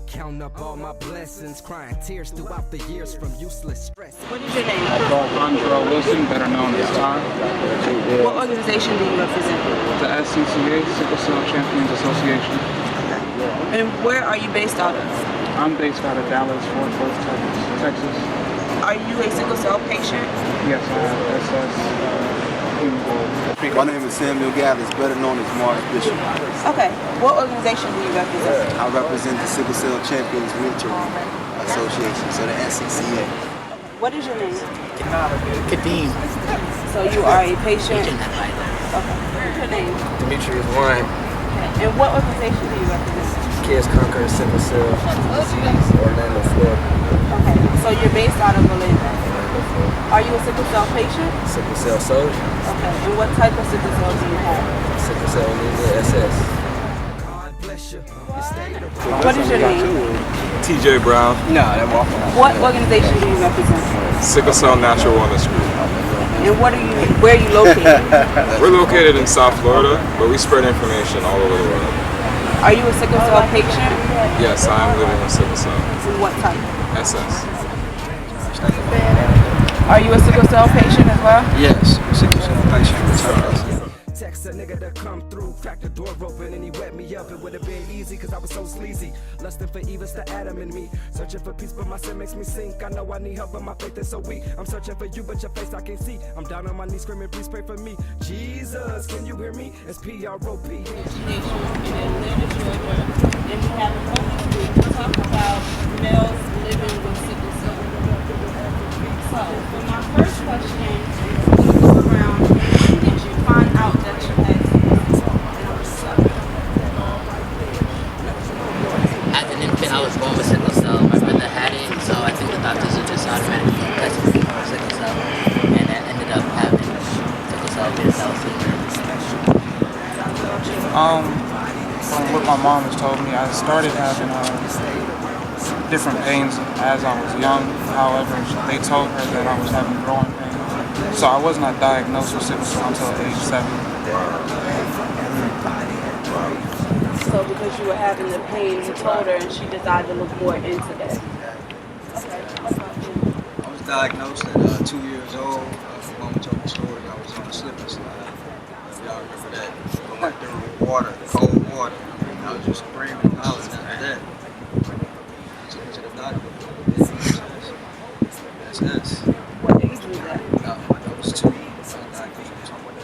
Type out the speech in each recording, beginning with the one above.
Counting up all my blessings, crying tears throughout the years from useless stress. What is your name? Andrew Wilson, better known as Todd. What organization do you represent? The SCCA, Sickle Cell Champions Association. And where are you based out of? I'm based out of Dallas, Fort Worth, Texas. Are you a sickle cell patient? Yes, I have SS. My name is Samuel Gathers, better known as Mars Bishop. Okay. What organization do you represent? I represent the Sickle Cell Champions Wheelchair Association, so the SCCA. What is your name? Kadeem. So you are a patient? Agent advisor. Okay. What's your name? Demetrius Warren. Okay. And what organization do you represent? Kids Conquer Sickle Cell. Orlando, Florida. Okay. So you're based out of Orlando. Are you a sickle cell patient? Sickle Cell Soldier. Okay. And what type of sickle cell do you have? Sickle Cell Anemia SS. What is your name? TJ Brown. What organization do you represent? Sickle Cell Natural Wellness Group. And where are you located? We're located in South Florida, but we spread information all over the world. Are you a sickle cell patient? Yes, I am living with sickle cell. And what type? SS. Are you a sickle cell patient as well? Yes, sickle cell patient. Text a nigga to come through, crack the door open and he wet me up. It would have been easy cause I was so sleazy. Lusting for evils to Adam in me. Searching for peace but my sin makes me sink. I know I need help but my faith is so weak. I'm searching for you but your face I can't see. I'm down on my knees screaming please pray for me. Jesus, can you hear me? It's P-R-O-P. And we have a focus group to talk about males living with sickle cell. So, for my first question, we'll go around and did you find out that you had sickle cell? As an infant, I was born with sickle cell. My brother had it, so I think the doctors would just automatically test me for sickle cell. And I ended up having sickle cell beta thalassemia. From what my mom has told me, I started having different pains as I was young. However, they told her that I was having growing pains. So I was not diagnosed with sickle cell until age 7. So because you were having the pain, you told her and she decided to look more into that. I was diagnosed at 2 years old. My mom told the story. I was on a slip and slide. Y'all remember that? I went through water, cold water. I was just screaming and hollering after that. I took me to the doctor. That's What age was that? I was 2. I was diagnosed with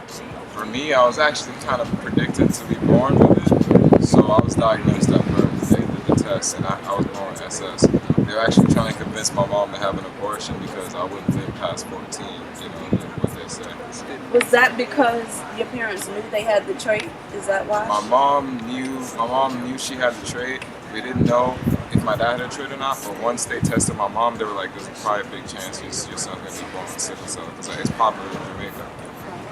2. For me, I was actually kind of predicted to be born with it. So I was diagnosed at birth. They did the test and I was born with SS. They were actually trying to convince my mom to have an abortion because I wouldn't live past 14, you know, what they said. Was that because your parents knew they had the trait? Is that why? My mom knew she had the trait. We didn't know if my dad had a trait or not, but once they tested my mom, they were like, there's probably a big chance your son could be born with sickle cell because it's popular in Jamaica.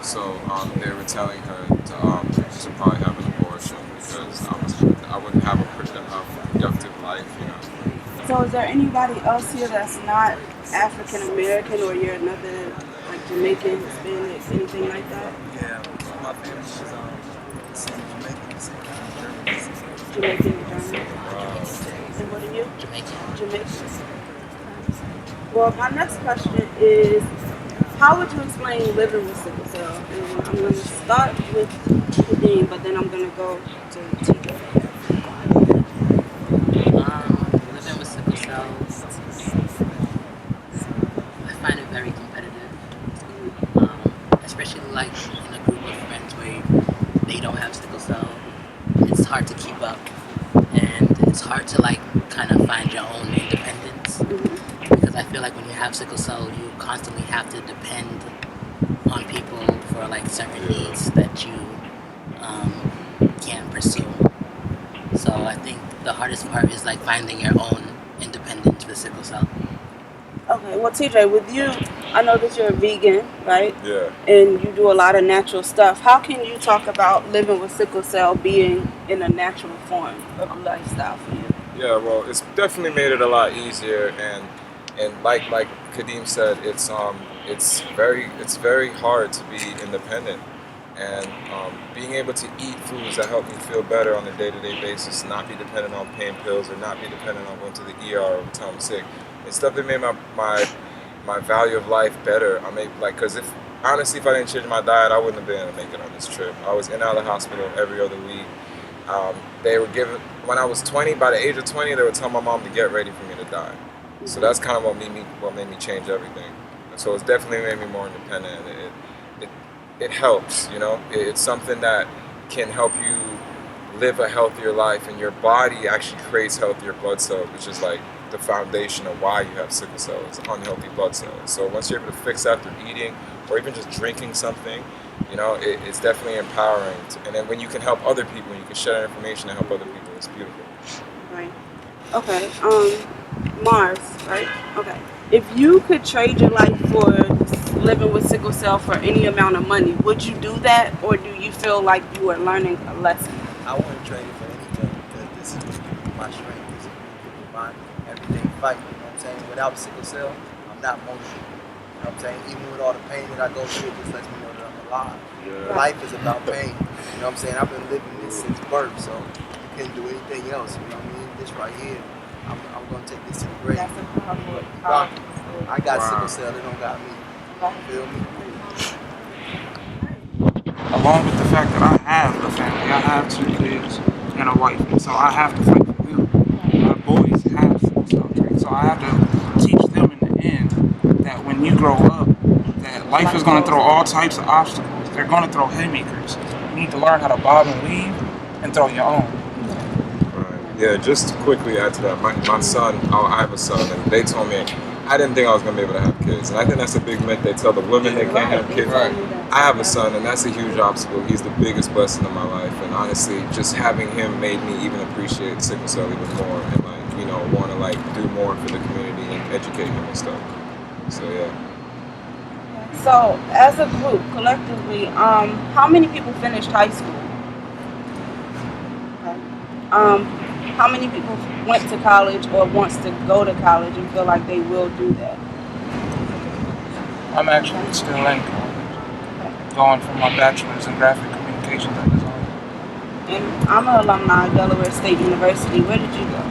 So they were telling her to probably have an abortion because I wouldn't have a productive life, you know. So is there anybody else here that's not African American or you're another like Jamaican, Hispanic, anything like that? Yeah, my family was Jamaican. Jamaican and German. And what are you? Jamaican. Well, my next question is, how would you explain living with sickle cell? And I'm going to start with Kadeem, but then I'm going to go to TJ. Living with sickle cell, I find it very competitive. Especially like in a group of friends where they don't have sickle cell. It's hard to keep up, and it's hard to like kind of find your own independence. Because I feel like when you have sickle cell, you constantly have to depend on people for like certain needs that you can't pursue. So I think the hardest part is like finding your own independence with sickle cell. Okay, well TJ, with you, I know that you're a vegan, right? Yeah. And you do a lot of natural stuff. How can you talk about living with sickle cell being in a natural form of lifestyle for you? Yeah, well, it's definitely made it a lot easier, and like Kadeem said, it's very hard to be independent. And being able to eat foods that help me feel better on a day-to-day basis, not be dependent on pain pills or not be dependent on going to the ER every time I'm sick. It's stuff that made my value of life better. Because honestly, if I didn't change my diet, I wouldn't have been able to make it on this trip. I was in and out of the hospital every other week. They were giving, when I was 20, by the age of 20, they would tell my mom to get ready for me to die. So that's kind of what made me change everything. And so it's definitely made me more independent. It helps, you know. It's something that can help you live a healthier life, and your body actually creates healthier blood cells, which is like the foundation of why you have sickle cells, unhealthy blood cells. So once you're able to fix after eating or even just drinking something, you know, it's definitely empowering. And then when you can help other people, you can share that information and help other people, it's beautiful. Right. Okay. Mars, right? Okay. If you could trade your life for living with sickle cell for any amount of money, would you do that, or do you feel like you are learning a lesson? I wouldn't trade it for anything because this is my strength. This is my everyday fight. You know what I'm saying? Without sickle cell, I'm not motion. You know what I'm saying? Even with all the pain that I go through, it just lets me know that I'm alive. Yeah. Life is about pain. You know what I'm saying? I've been living this since birth, so you can't do anything else. You know what I mean? This right here, I'm going to take this to the grave. That's a powerful. I got sickle cell, they don't got me. You feel me? Along with the fact that I have a family, I have 2 kids and a wife, and so I have to fight for them. My boys have sickle cell traits, so I have to teach them in the end that when you grow up, that life is going to throw all types of obstacles. They're going to throw haymakers. You need to learn how to bob and weave and throw your own. Yeah, just to quickly add to that, my son, I have a son, and they told me I didn't think I was going to be able to have kids. And I think that's a big myth. They tell the women they can't have kids. Right. I have a son, and that's a huge obstacle. He's the biggest blessing of my life. And honestly, just having him made me even appreciate sickle cell even more and, like, you know, want to, like, do more for the community and educate him and stuff. So, yeah. So, as a group, collectively, how many people finished high school? Okay. How many people went to college or wants to go to college and feel like they will do that? I'm actually still in college, going for my bachelor's in graphic communications and design. And I'm an alumni of Delaware State University. Where did you go?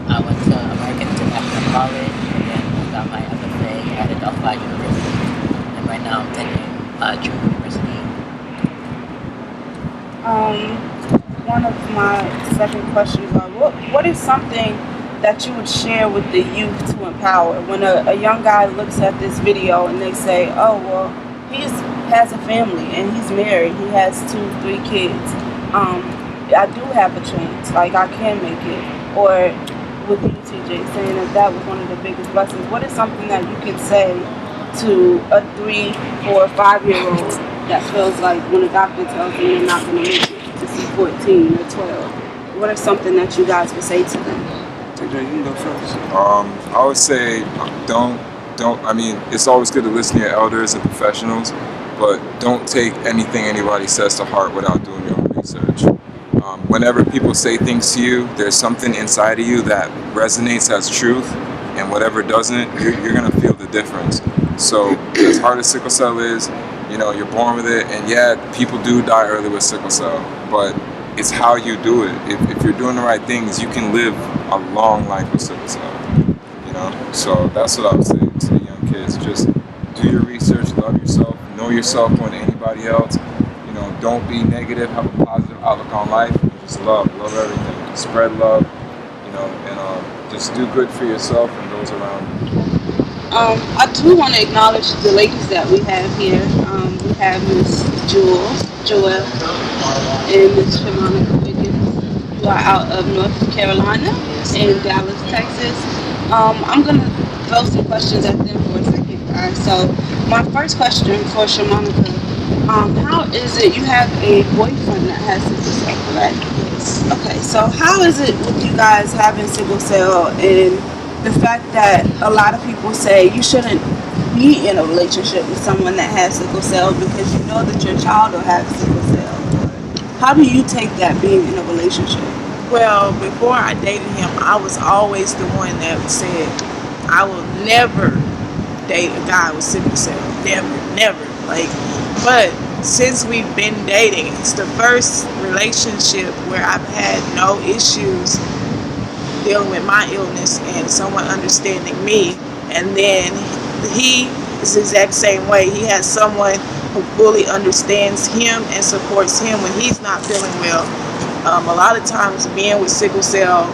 I went to American International College, and then I got my MFA at Adelphi University. And right now I'm attending Drew University. One of my second questions are, what is something that you would share with the youth to empower? When a young guy looks at this video and they say, oh, well, he has a family and he's married, he has 2-3 kids. I do have a chance, like I can make it. Or with you, TJ, saying that was one of the biggest blessings. What is something that you can say to a 3, 4, 5-year-old that feels like when a doctor tells them they're not going to make it to see 14 or 12? What are something that you guys would say to them? TJ, you can go first. I would say I mean, it's always good to listen to your elders and professionals, but don't take anything anybody says to heart without doing your own research. Whenever people say things to you, there's something inside of you that resonates as truth, and whatever doesn't, you're going to feel the difference. So as hard as sickle cell is, you know, you're born with it, and yeah, people do die early with sickle cell, but it's how you do it. If you're doing the right things, you can live a long life with sickle cell, you know? So that's what I would say to the young kids. Just do your research, love yourself, know yourself more than anybody else. You know, don't be negative, have a positive outlook on life. Just love everything. Spread love, you know, and just do good for yourself and those around you. I do want to acknowledge the ladies that we have here. We have Miss Joelle, and Miss Shamonica Wiggins, who are out of North Carolina and Dallas, Texas. I'm going to throw some questions at them for a second, guys. So my first question for Shamonica, how is it, you have a boyfriend that has sickle cell, correct? Yes. Okay, so how is it with you guys having sickle cell and the fact that a lot of people say you shouldn't be in a relationship with someone that has sickle cell because you know that your child will have sickle cell? How do you take that being in a relationship? Well, before I dated him, I was always the one that said I will never date a guy with sickle cell. Never. Like, but since we've been dating, it's the first relationship where I've had no issues dealing with my illness and someone understanding me. And then he is the exact same way. He has someone who fully understands him and supports him when he's not feeling well. A lot of times men with sickle cell,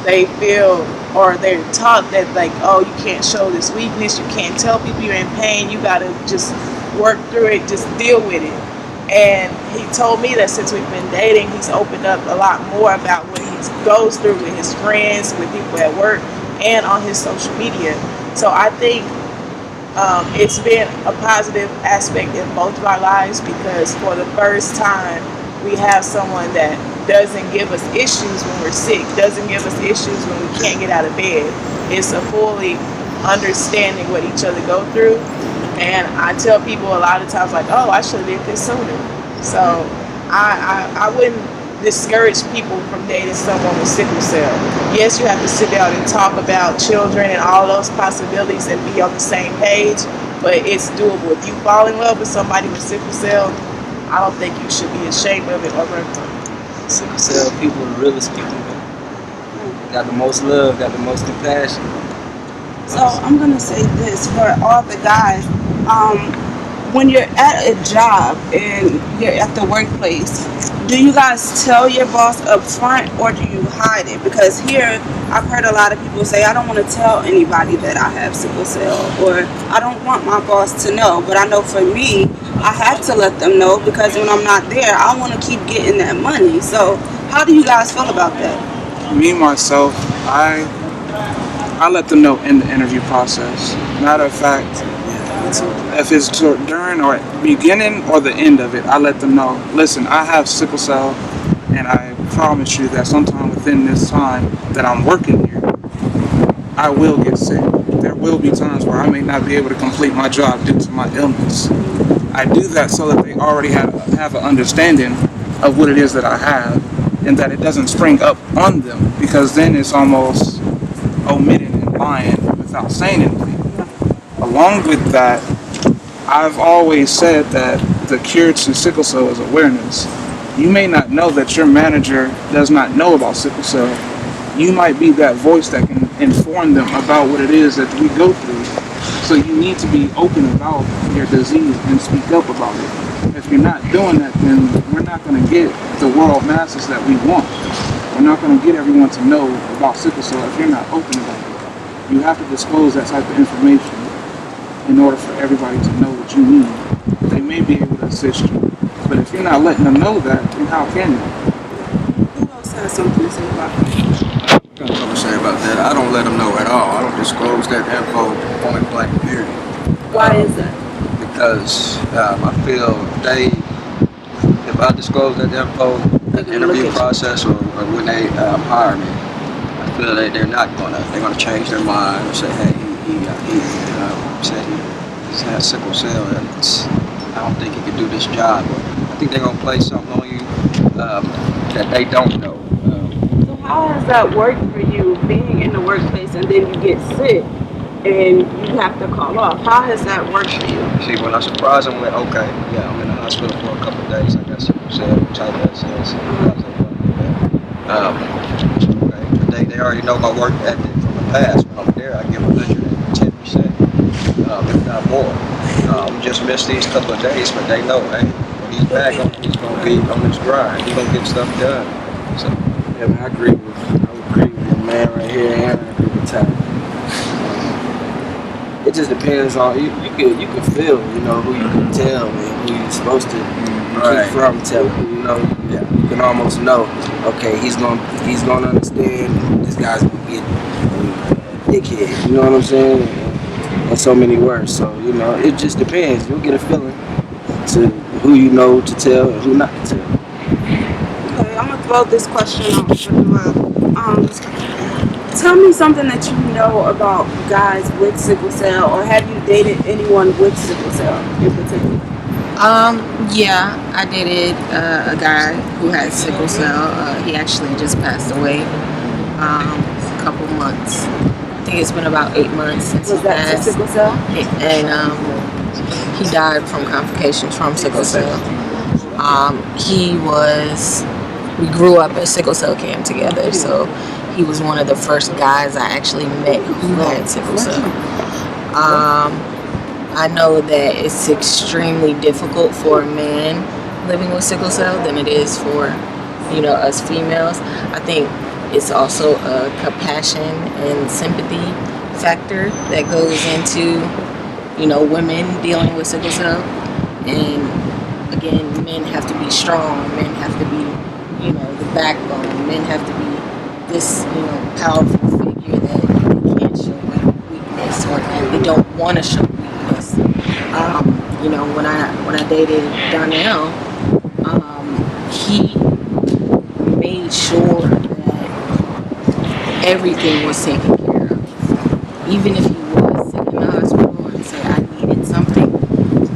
they feel, or they're taught that like, oh, you can't show this weakness, you can't tell people you're in pain, you gotta just work through it, just deal with it. And he told me that since we've been dating, he's opened up a lot more about what he goes through with his friends, with people at work, and on his social media. So I think it's been a positive aspect in both of our lives, because for the first time we have someone that doesn't give us issues when we're sick, doesn't give us issues when we can't get out of bed. It's a fully understanding what each other go through. And I tell people a lot of times like, oh, I should have did this sooner. So I wouldn't discourage people from dating someone with sickle cell. Yes, you have to sit down and talk about children and all those possibilities and be on the same page, but it's doable. If you fall in love with somebody with sickle cell, I don't think you should be ashamed of it or run from it. Sickle cell people are the realest people. Got the most love, got the most compassion. So I'm gonna say this for all the guys. When you're at a job and you're at the workplace, do you guys tell your boss up front or do you hide it? Because here I've heard a lot of people say, I don't want to tell anybody that I have sickle cell, or I don't want my boss to know. But I know for me, I have to let them know, because when I'm not there, I want to keep getting that money. So how do you guys feel about that? Me, myself, I let them know in the interview process. Matter of fact, if it's during or beginning or the end of it, I let them know, listen, I have sickle cell, and I promise you that sometime within this time that I'm working here, I will get sick. There will be times where I may not be able to complete my job due to my illness. I do that so that they already have an understanding of what it is that I have, and that it doesn't spring up on them, because then it's almost omitting and lying without saying anything. Along with that, I've always said that the cure to sickle cell is awareness. You may not know that your manager does not know about sickle cell. You might be that voice that can inform them about what it is that we go through. So you need to be open about your disease and speak up about it. If you're not doing that, then we're not going to get the world masses that we want. We're not going to get everyone to know about sickle cell if you're not open about it. You have to disclose that type of information in order for everybody to know what you need. They may be able to assist you, but if you're not letting them know that, then how can you? Who else has something to say about that? I've got something to say about that. I don't let them know at all. I don't disclose that info point blank period. Why is that? Because I feel if I disclose that info in the interview process or when they hire me, I feel that they're gonna change their mind and say, hey, he said he has sickle cell, and I don't think he can do this job. Or I think they're gonna place something on you that they don't know. So how has that worked for you, being in the workplace and then you get sick and you have to call off? How has that worked for you? See, when I surprised them with, okay, yeah, I'm in the hospital for a couple of days, I got sickle cell, which I got says, okay, they already know my work ethic from the past. When I'm there, I give 110%, if not more. Just missed these couple of days, but they know, hey, when he's back, he's gonna be on his grind. He's gonna get stuff done. So, Yeah, man, I agree with your man right here, and I agree with Ty. It just depends on you can feel, who you can tell and who you're supposed to keep from telling. You can almost know, okay, he's gonna understand. This guy's gonna get a dickhead. You know what I'm saying? And so many words. So it just depends. You'll get a feeling to who you know to tell and who not to tell. Okay, I'm gonna throw this question out for you. Tell me something that you know about guys with sickle cell, or have you dated anyone with sickle cell in particular? Yeah, I dated a guy who had sickle cell. He actually just passed away a couple months. I think it's been about 8 months since Was he that passed. sickle cell? And He died from complications from sickle cell. We grew up at sickle cell camp together, so he was one of the first guys I actually met who had sickle cell. I know that it's extremely difficult for a man living with sickle cell than it is for, us females. I think it's also a compassion and sympathy factor that goes into, women dealing with sickle cell. And again, men have to be strong. Men have to be, the backbone. Men have to be this, powerful figure that they can't show weakness, or they don't want to show weakness. When I dated Donnell, he made sure that everything was taken care of. Even if he was sick in the hospital and said I needed something,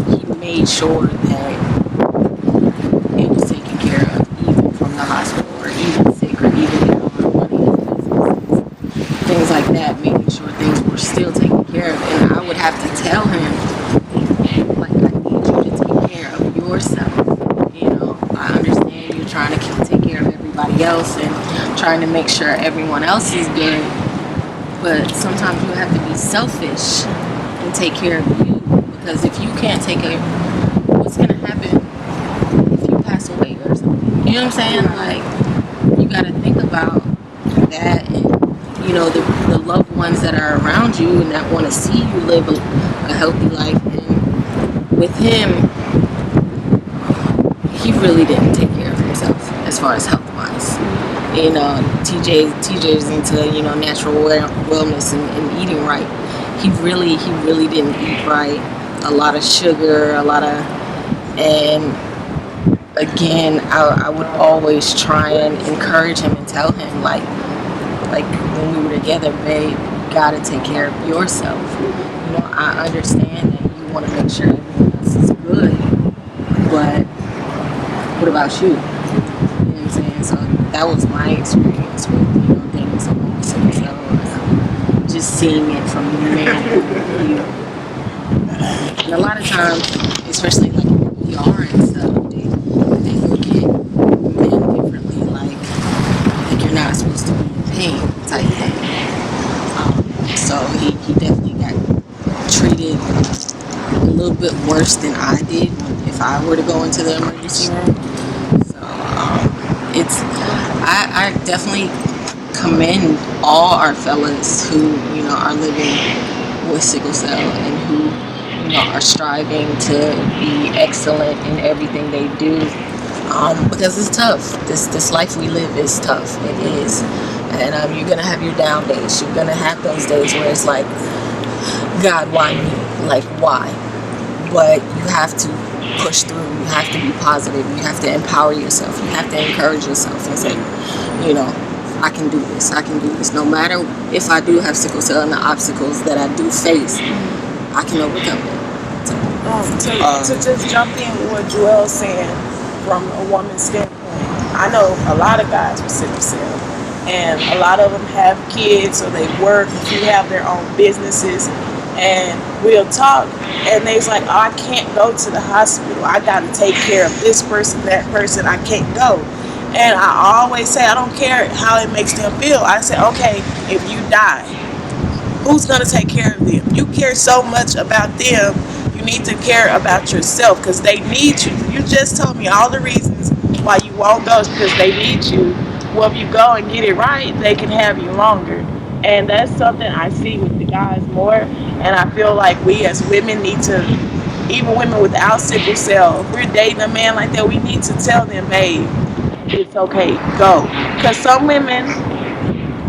he made sure that it was taken care of, even from the hospital, or even sick, or even down on money and businesses. Things like that, making sure things were still taken care of. And I would have to tell him, like, I need you to take care of yourself. I understand you're trying to take care of everybody else and trying to make sure everyone else is good, but sometimes you have to be selfish and take care of you, because if you can't take care, what's going to happen if you pass away or something? You know what I'm saying? Like, you got to think about that, and the loved ones that are around you and that want to see you live a healthy life. And with him, he really didn't take care of himself as far as health-wise. TJ's into natural wellness and eating right. He really didn't eat right. A lot of sugar, and again, I would always try and encourage him and tell him, like when we were together, babe, you gotta take care of yourself. I understand that you want to make sure everyone else is good, but what about you? You know what I'm saying? So that was my experience with, dating someone with sickle cell, just seeing it from the man point of view. And a lot of times, especially like ER and stuff, they look at men differently, like you're not supposed to be in pain type thing. So he definitely got treated a little bit worse than I did if I were to go into the emergency room. So I definitely commend all our fellas who are living with sickle cell and who are striving to be excellent in everything they do, because it's tough. This life we live is tough. It is. And you're gonna have your down days. You're gonna have those days where it's like, God, why me? Like, why? But you have to push through. You have to be positive. You have to empower yourself. You have to encourage yourself and say, I can do this. I can do this. No matter if I do have sickle cell and the obstacles that I do face, I can overcome it. To just jump in with what Joelle's saying from a woman's standpoint, I know a lot of guys with sickle cell, and a lot of them have kids, so they work, a few have their own businesses, and we'll talk, and they's like, oh, I can't go to the hospital. I got to take care of this person, that person. I can't go. And I always say, I don't care how it makes them feel. I say, okay, if you die, who's going to take care of them? You care so much about them. You need to care about yourself, because they need you. You just told me all the reasons why you won't go is because they need you. Well, if you go and get it right, they can have you longer. And that's something I see with the guys more. And I feel like we as women need to, even women without sickle cell, if we're dating a man like that, we need to tell them, babe, it's okay, go. Because some women,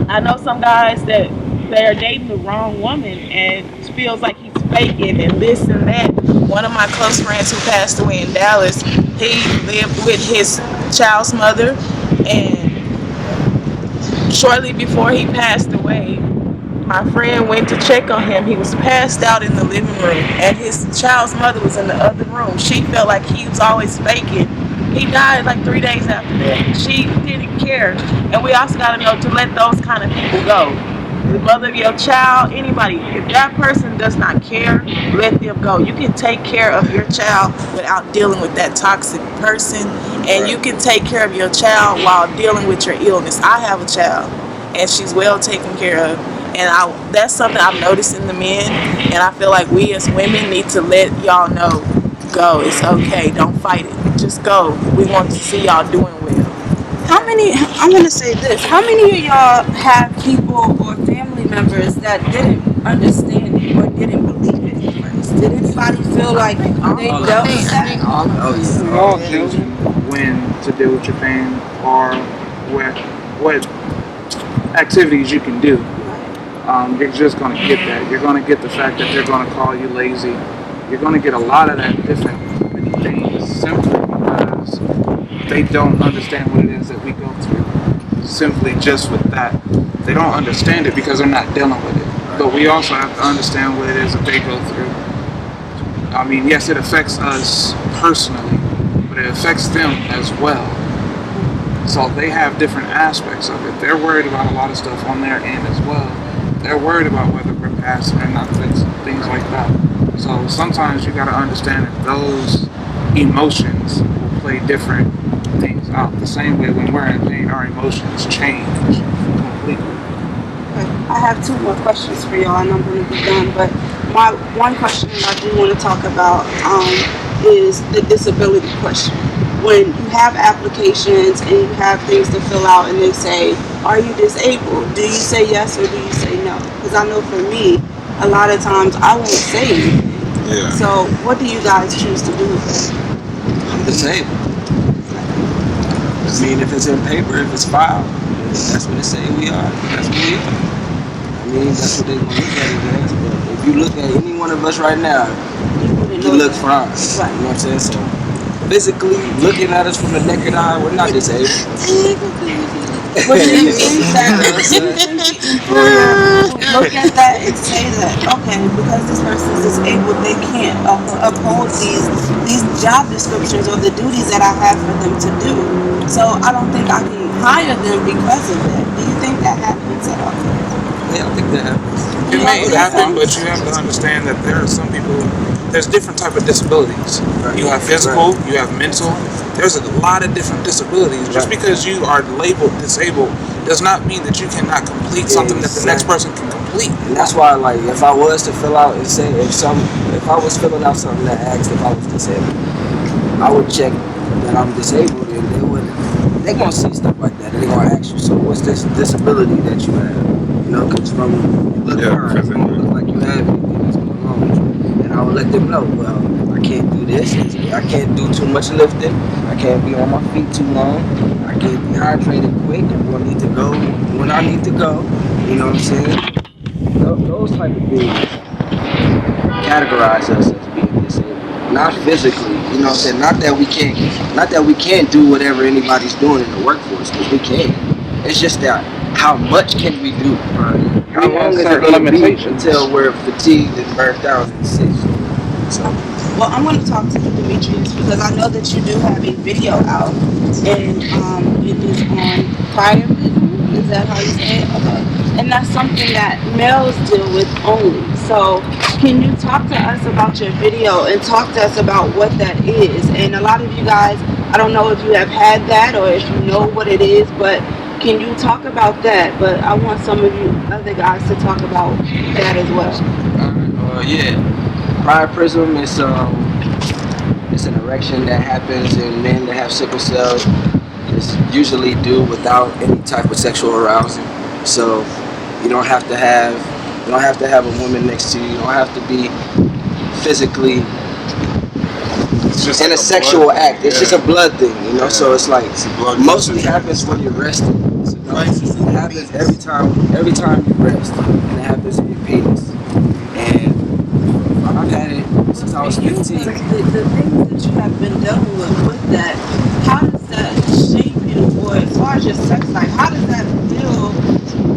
I know some guys that they are dating the wrong woman and feels like he's faking and this and that. One of my close friends who passed away in Dallas, he lived with his child's mother, and shortly before he passed away, my friend went to check on him. He was passed out in the living room, and his child's mother was in the other room. She felt like he was always faking. He died like 3 days after that. She didn't care. And we also got to know to let those kind of people go. the mother of your child, anybody. If that person does not care, let them go. You can take care of your child without dealing with that toxic person, and you can take care of your child while dealing with your illness. I have a child, and she's well taken care of, and that's something I've noticed in the men, and I feel like we as women need to let y'all know, go, it's okay, don't fight it, just go. We want to see y'all doing well. How many, I'm going to say this, how many of y'all have people or family members that didn't understand it or didn't believe it at first? Did anybody feel like they dealt with that? We all know when to deal with your pain or what activities you can do. You're just going to get that. You're going to get the fact that they're going to call you lazy. You're going to get a lot of that different things simply because they don't understand what it is that we go through. Simply just with that. They don't understand it because they're not dealing with it. But we also have to understand what it is that they go through. I mean, yes, it affects us personally, but it affects them as well. So they have different aspects of it. They're worried about a lot of stuff on their end as well. They're worried about whether we're passing or not, things like that. So sometimes you gotta understand that those emotions will play different things out. The same way when we're in pain, our emotions change completely. I have two more questions for y'all, and I'm going to be done. But my one question that I do want to talk about is the disability question. When you have applications and you have things to fill out and they say, are you disabled? Do you say yes or do you say no? Because I know for me, a lot of times I won't say anything. Yeah. So what do you guys choose to do with that? I'm disabled. I mean, if it's in paper, if it's filed, that's what they say we are. That's what we are. I mean, that's what they want to look at it as. But if you look at any one of us right now, you look fine. Right. You know what I'm saying? So physically, looking at us from the naked eye, we're not disabled. But do you think that the employer would look at that and say that, okay, because this person is disabled, they can't uphold these job descriptions or the duties that I have for them to do. So I don't think I can hire them because of that. Do you think that happens at all? Yeah, I think that happens. It may happen, but you have to understand that there are some people, there's different type of disabilities. Right. You have physical, you have mental. There's a lot of different disabilities. Just because you are labeled disabled does not mean that you cannot complete something that the next person can complete. And that's why, like, if I was to fill out and say, if I was filling out something that asked if I was disabled, I would check that I'm disabled, and they're gonna see stuff like that, and they're gonna ask you, so what's this disability that you have? You know, because from you look fine, it don't look like you have anything that's going on with you. And I would let them know, well, I can't do this, I can't do too much lifting, I can't be on my feet too long, I can't be hydrated quick when I need to go, you know what I'm saying? Those type of things categorize us as being disabled. Not physically, you know what I'm saying? Not that we can't do whatever anybody's doing in the workforce, because we can. It's just that how much can we do? How long is it going to be until we're fatigued and burnt out and sick? So. Well, I'm going to talk to you, Demetrius, because I know that you do have a video out, and it is on Priapism. Is that how you say it? Okay. And that's something that males deal with only. So can you talk to us about your video and talk to us about what that is? And a lot of you guys, I don't know if you have had that or if you know what it is, but can you talk about that? But I want some of you other guys to talk about that as well. Yeah. Priapism is it's an erection that happens in men that have sickle cell. It's usually due without any type of sexual arousal. So you don't have to have a woman next to you. You don't have to be physically in a sexual act. It's just a blood thing, you know. So it's like mostly happens when you're resting. It happens every time you rest, and it happens in your penis. And I've had it since I was 15. The things that you have been dealing with that, how does that shape you, or as far as your sex life, how does that feel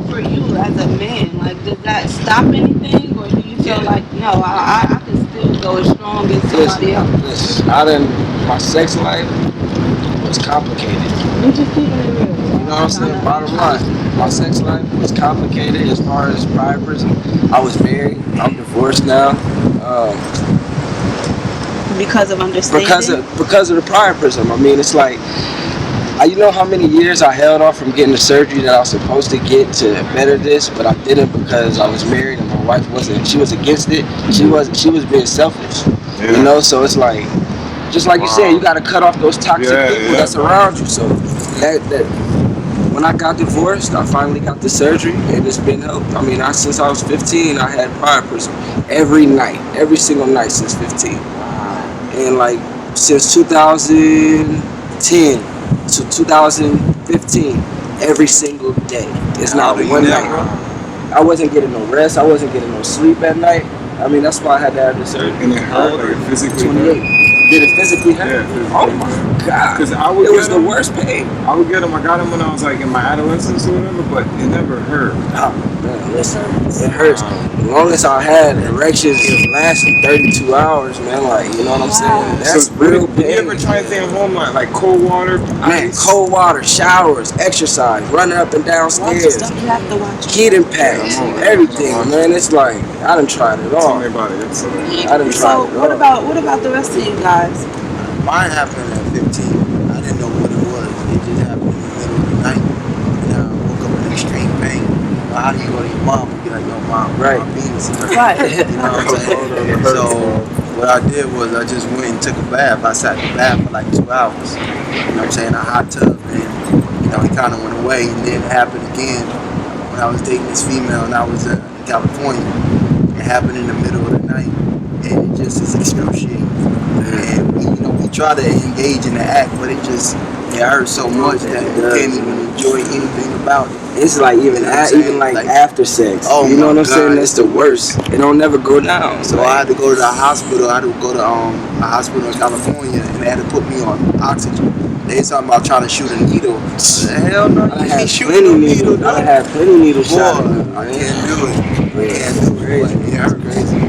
for you as a man? Like, does that stop anything, or do you feel like, no, I can still go as strong as somebody else? Listen, my sex life was complicated. You just keeping it real. You know what I'm saying? Bottom line, my sex life was complicated as far as priapism. I was married. I'm divorced now. Because of understanding? Because of the priapism. I mean, it's like, you know how many years I held off from getting the surgery that I was supposed to get to better this, but I didn't because I was married and my wife wasn't. She was against it. She was being selfish. Yeah. You know, so it's like, just like you said, you got to cut off those toxic people that's around you. So that when I got divorced, I finally got the surgery, and it's been helped. I mean, since I was 15, I had priapism every night, every single night since 15, and like since 2010 to 2015, every single day. It's not one night. I wasn't getting no rest. I wasn't getting no sleep at night. I mean, that's why I had to have the surgery. And it hurt, like physically? 28. Did it physically hurt? Yeah. Oh my God. It was the worst pain. I would get them. I got them when I was like in my adolescence or whatever, but it never hurt. Oh man, listen, it hurts. As long as I had erections, it lasted 32 hours, man. Like, you know what I'm saying? That's real pain. Did you ever try anything at home, like cold water? Man, cold water, showers, exercise, running up and down stairs, heating packs, everything, man. It's like, I done tried it all. Tell me about it. I done tried it all. What about the rest of you guys? Mine happened at 15. I didn't know what it was. It just happened in the middle of the night. And I woke up in extreme pain. Well, how do you go to your mom and be like, yo, mom, my penis is hurt? Right. You know what I'm saying? So what I did was I just went and took a bath. I sat in the bath for like 2 hours. You know what I'm saying? A hot tub. And, you know, it kind of went away. And then it happened again when I was dating this female and I was in California. It happened in the middle of the night. And it just is excruciating. And we try to engage in the act, but it hurts so much that you can't even enjoy anything about it. It's like even after sex. Oh, you know what I'm saying? That's the worst. It don't never go down. So I had to go to the hospital. I had to go to a hospital in California, and they had to put me on oxygen. They talking about trying to shoot a needle. Hell no, you can't shoot a needle. I had plenty needle shots. I can't do it. It hurts crazy.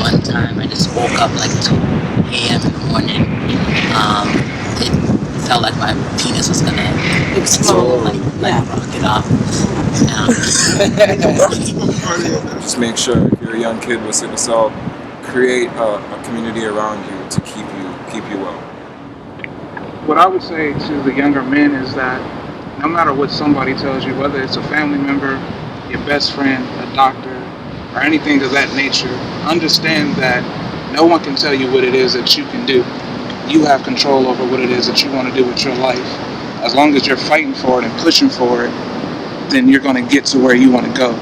One time I just woke up like 2 a.m. in the morning. It felt like my penis was gonna explode, like rocket off. Just make sure if you're a young kid with sickle cell, create a community around you to keep you well. What I would say to the younger men is that no matter what somebody tells you, whether it's a family member, your best friend, a doctor, or anything of that nature, understand that no one can tell you what it is that you can do. You have control over what it is that you want to do with your life. As long as you're fighting for it and pushing for it, then you're going to get to where you want to go.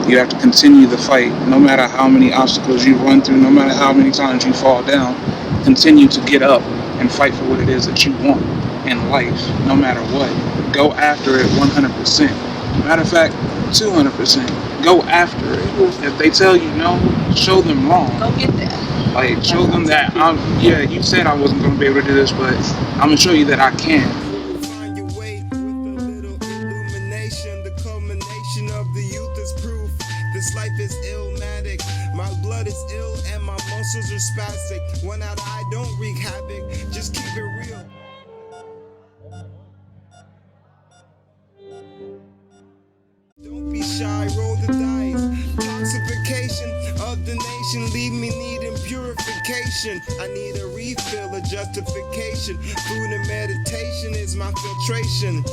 You have to continue the fight. No matter how many obstacles you run through, no matter how many times you fall down, continue to get up and fight for what it is that you want in life, no matter what. Go after it 100%. Matter of fact, 200%. Go after it. If they tell you no, show them wrong. Go get that. Like, show them that, you said I wasn't going to be able to do this, but I'm going to show you that I can. Find your way with a little illumination. The culmination of the youth is proof. This life is illmatic. My blood is ill and my muscles are spastic. One out eye don't wreak havoc. Just keep it real. Don't be shy, roll the dice. Toxification of the nation, leave me needing purification. I need a refill, a justification. Food and meditation is my filtration.